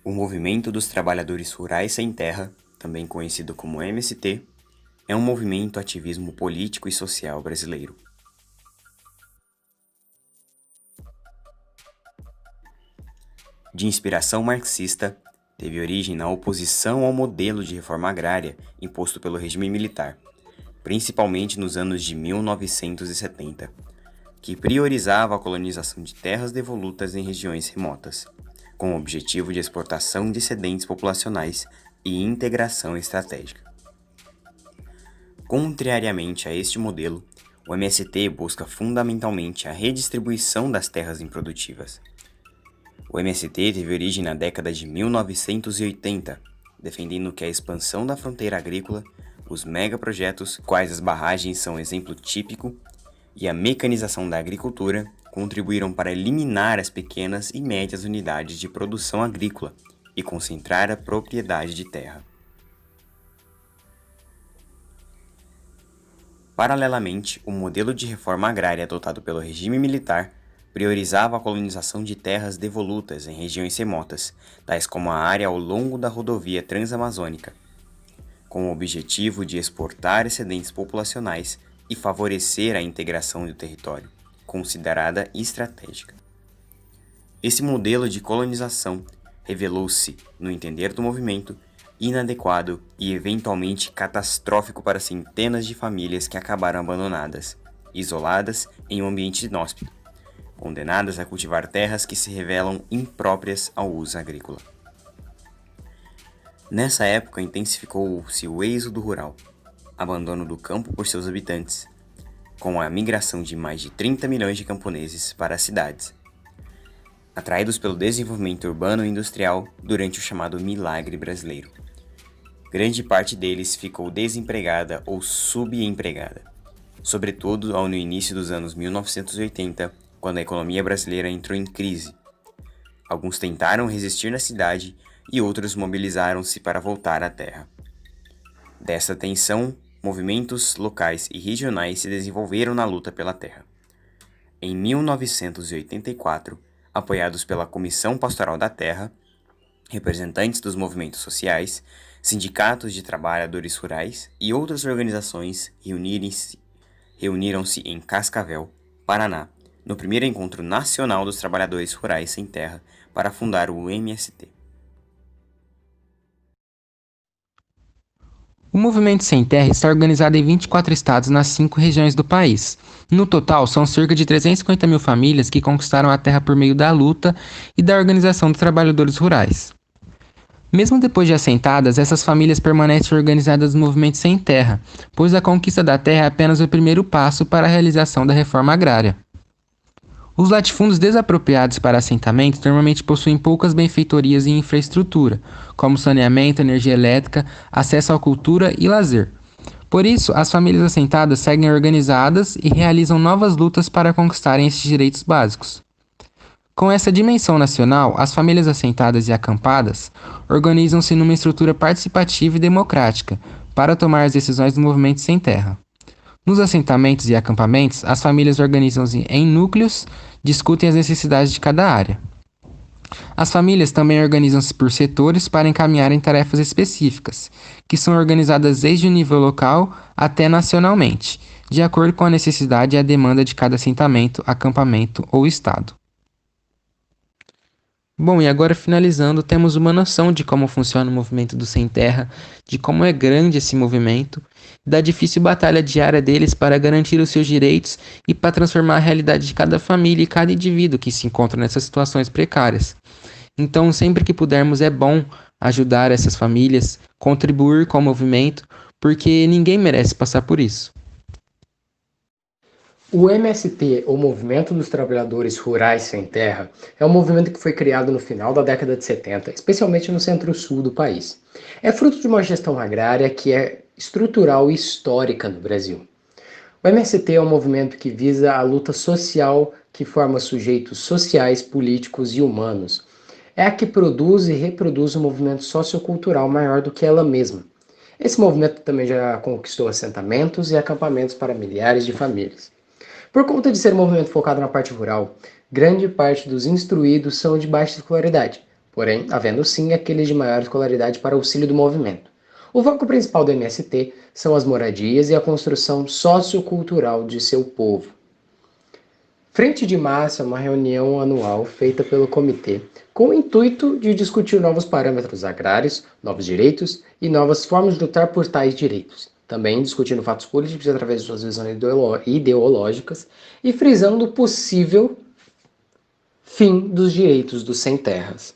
O Movimento dos Trabalhadores Rurais Sem Terra, também conhecido como MST, é um movimento ativismo político e social brasileiro. De inspiração marxista, teve origem na oposição ao modelo de reforma agrária imposto pelo regime militar, principalmente nos anos de 1970, que priorizava a colonização de terras devolutas em regiões remotas, com o objetivo de exportação de excedentes populacionais e integração estratégica. Contrariamente a este modelo, o MST busca fundamentalmente a redistribuição das terras improdutivas. O MST teve origem na década de 1980, defendendo que a expansão da fronteira agrícola, os megaprojetos, quais as barragens são exemplo típico, e a mecanização da agricultura contribuíram para eliminar as pequenas e médias unidades de produção agrícola e concentrar a propriedade de terra. Paralelamente, o modelo de reforma agrária adotado pelo regime militar priorizava a colonização de terras devolutas em regiões remotas, tais como a área ao longo da rodovia transamazônica, com o objetivo de exportar excedentes populacionais e favorecer a integração do território, considerada estratégica. Esse modelo de colonização revelou-se, no entender do movimento, inadequado e eventualmente catastrófico para centenas de famílias que acabaram abandonadas, isoladas em um ambiente inóspito, condenadas a cultivar terras que se revelam impróprias ao uso agrícola. Nessa época intensificou-se o êxodo rural, abandono do campo por seus habitantes, com a migração de mais de 30 milhões de camponeses para as cidades, atraídos pelo desenvolvimento urbano e industrial durante o chamado Milagre Brasileiro. Grande parte deles ficou desempregada ou subempregada, sobretudo no início dos anos 1980, quando a economia brasileira entrou em crise. Alguns tentaram resistir na cidade e outros mobilizaram-se para voltar à terra. Dessa tensão, movimentos locais e regionais se desenvolveram na luta pela terra. Em 1984, apoiados pela Comissão Pastoral da Terra, representantes dos movimentos sociais, sindicatos de trabalhadores rurais e outras organizações reuniram-se em Cascavel, Paraná, no primeiro Encontro Nacional dos Trabalhadores Rurais Sem Terra, para fundar o MST. O Movimento Sem Terra está organizado em 24 estados nas 5 regiões do país. No total, são cerca de 350 mil famílias que conquistaram a terra por meio da luta e da organização dos trabalhadores rurais. Mesmo depois de assentadas, essas famílias permanecem organizadas no Movimento Sem Terra, pois a conquista da terra é apenas o primeiro passo para a realização da reforma agrária. Os latifúndios desapropriados para assentamentos normalmente possuem poucas benfeitorias e infraestrutura, como saneamento, energia elétrica, acesso à cultura e lazer. Por isso, as famílias assentadas seguem organizadas e realizam novas lutas para conquistarem esses direitos básicos. Com essa dimensão nacional, as famílias assentadas e acampadas organizam-se numa estrutura participativa e democrática para tomar as decisões do movimento sem terra. Nos assentamentos e acampamentos, as famílias organizam-se em núcleos, discutem as necessidades de cada área. As famílias também organizam-se por setores para encaminharem tarefas específicas, que são organizadas desde o nível local até nacionalmente, de acordo com a necessidade e a demanda de cada assentamento, acampamento ou estado. Bom, e agora finalizando, temos uma noção de como funciona o movimento do Sem Terra, de como é grande esse movimento, da difícil batalha diária deles para garantir os seus direitos e para transformar a realidade de cada família e cada indivíduo que se encontra nessas situações precárias. Então, sempre que pudermos, é bom ajudar essas famílias, contribuir com o movimento, porque ninguém merece passar por isso. O MST, ou Movimento dos Trabalhadores Rurais Sem Terra, é um movimento que foi criado no final da década de 70, especialmente no centro-sul do país. É fruto de uma gestão agrária que é estrutural e histórica no Brasil. O MST é um movimento que visa a luta social que forma sujeitos sociais, políticos e humanos. É a que produz e reproduz um movimento sociocultural maior do que ela mesma. Esse movimento também já conquistou assentamentos e acampamentos para milhares de famílias. Por conta de ser um movimento focado na parte rural, grande parte dos instruídos são de baixa escolaridade, porém, havendo sim aqueles de maior escolaridade para auxílio do movimento. O foco principal do MST são as moradias e a construção sociocultural de seu povo. Frente de Massa é uma reunião anual feita pelo comitê, com o intuito de discutir novos parâmetros agrários, novos direitos e novas formas de lutar por tais direitos. Também discutindo fatos políticos através de suas visões ideológicas e frisando o possível fim dos direitos dos sem-terras.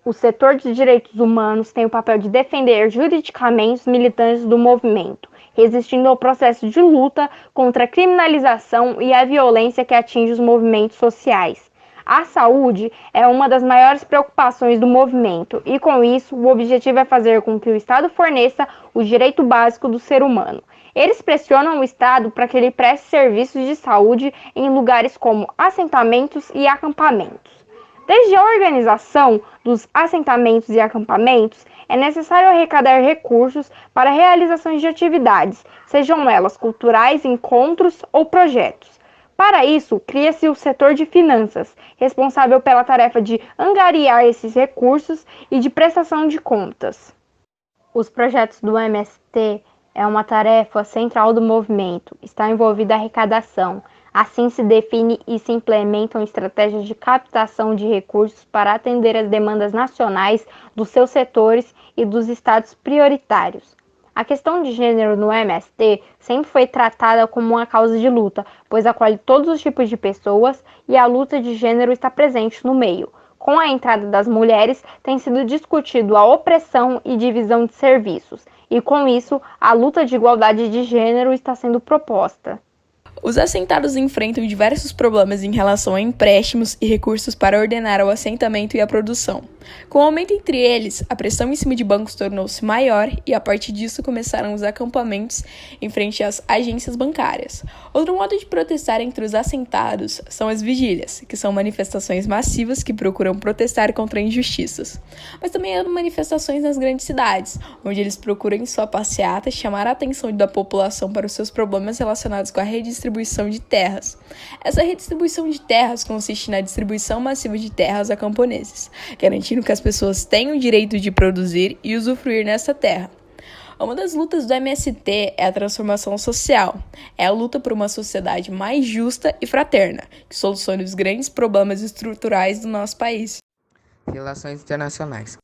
O setor de direitos humanos tem o papel de defender juridicamente os militantes do movimento, resistindo ao processo de luta contra a criminalização e a violência que atinge os movimentos sociais. A saúde é uma das maiores preocupações do movimento e, com isso, o objetivo é fazer com que o Estado forneça o direito básico do ser humano. Eles pressionam o Estado para que ele preste serviços de saúde em lugares como assentamentos e acampamentos. Desde a organização dos assentamentos e acampamentos, é necessário arrecadar recursos para realizações de atividades, sejam elas culturais, encontros ou projetos. Para isso, cria-se o setor de finanças, responsável pela tarefa de angariar esses recursos e de prestação de contas. Os projetos do MST é uma tarefa central do movimento, está envolvida a arrecadação. Assim se define e se implementam estratégias de captação de recursos para atender às demandas nacionais dos seus setores e dos estados prioritários. A questão de gênero no MST sempre foi tratada como uma causa de luta, pois acolhe todos os tipos de pessoas e a luta de gênero está presente no meio. Com a entrada das mulheres, tem sido discutido a opressão e divisão de serviços, e com isso, a luta de igualdade de gênero está sendo proposta. Os assentados enfrentam diversos problemas em relação a empréstimos e recursos para ordenar o assentamento e a produção. Com o aumento entre eles, a pressão em cima de bancos tornou-se maior e, a partir disso, começaram os acampamentos em frente às agências bancárias. Outro modo de protestar entre os assentados são as vigílias, que são manifestações massivas que procuram protestar contra injustiças. Mas também há manifestações nas grandes cidades, onde eles procuram em sua passeata chamar a atenção da população para os seus problemas relacionados com a redistribuição de terras. Essa redistribuição de terras consiste na distribuição massiva de terras a camponeses, garantindo que as pessoas tenham o direito de produzir e usufruir nessa terra. Uma das lutas do MST é a transformação social. É a luta por uma sociedade mais justa e fraterna, que solucione os grandes problemas estruturais do nosso país. Relações internacionais.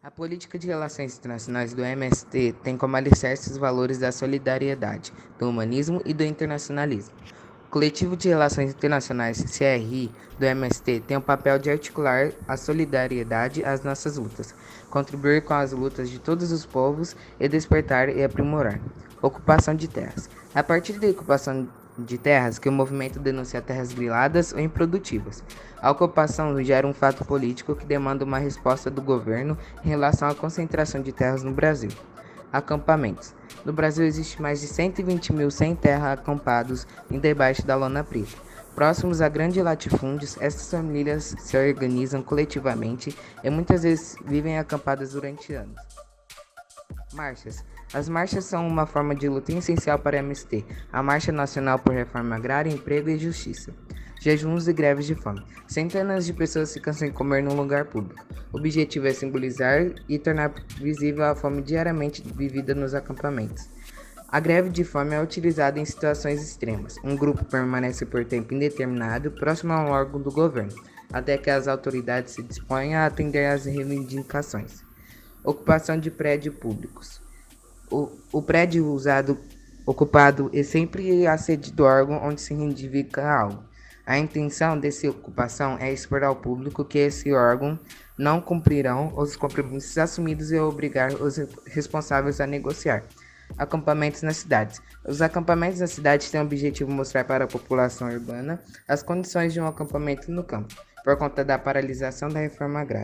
A política de relações internacionais do MST tem como alicerce os valores da solidariedade, do humanismo e do internacionalismo. O Coletivo de Relações Internacionais, CRI, do MST, tem o papel de articular a solidariedade às nossas lutas, contribuir com as lutas de todos os povos e despertar e aprimorar. Ocupação de terras. A partir da ocupação de terras que o movimento denuncia terras griladas ou improdutivas. A ocupação gera um fato político que demanda uma resposta do governo em relação à concentração de terras no Brasil. Acampamentos. No Brasil existe mais de 120 mil sem terra acampados debaixo da lona preta. Próximos a grandes latifúndios, essas famílias se organizam coletivamente e muitas vezes vivem acampadas durante anos. Marchas. As marchas são uma forma de luta essencial para a MST, a Marcha Nacional por Reforma Agrária, Emprego e Justiça. Jejuns e greves de fome. Centenas de pessoas ficam sem comer num lugar público. O objetivo é simbolizar e tornar visível a fome diariamente vivida nos acampamentos. A greve de fome é utilizada em situações extremas. Um grupo permanece por tempo indeterminado próximo a um órgão do governo, até que as autoridades se disponham a atender às reivindicações. Ocupação de prédios públicos. O prédio ocupado é sempre a sede do órgão onde se reivindica algo. A intenção dessa ocupação é expor ao público que esse órgão não cumprirão os compromissos assumidos e obrigar os responsáveis a negociar. Acampamentos nas cidades. Os acampamentos nas cidades têm o objetivo de mostrar para a população urbana as condições de um acampamento no campo, por conta da paralisação da reforma agrária.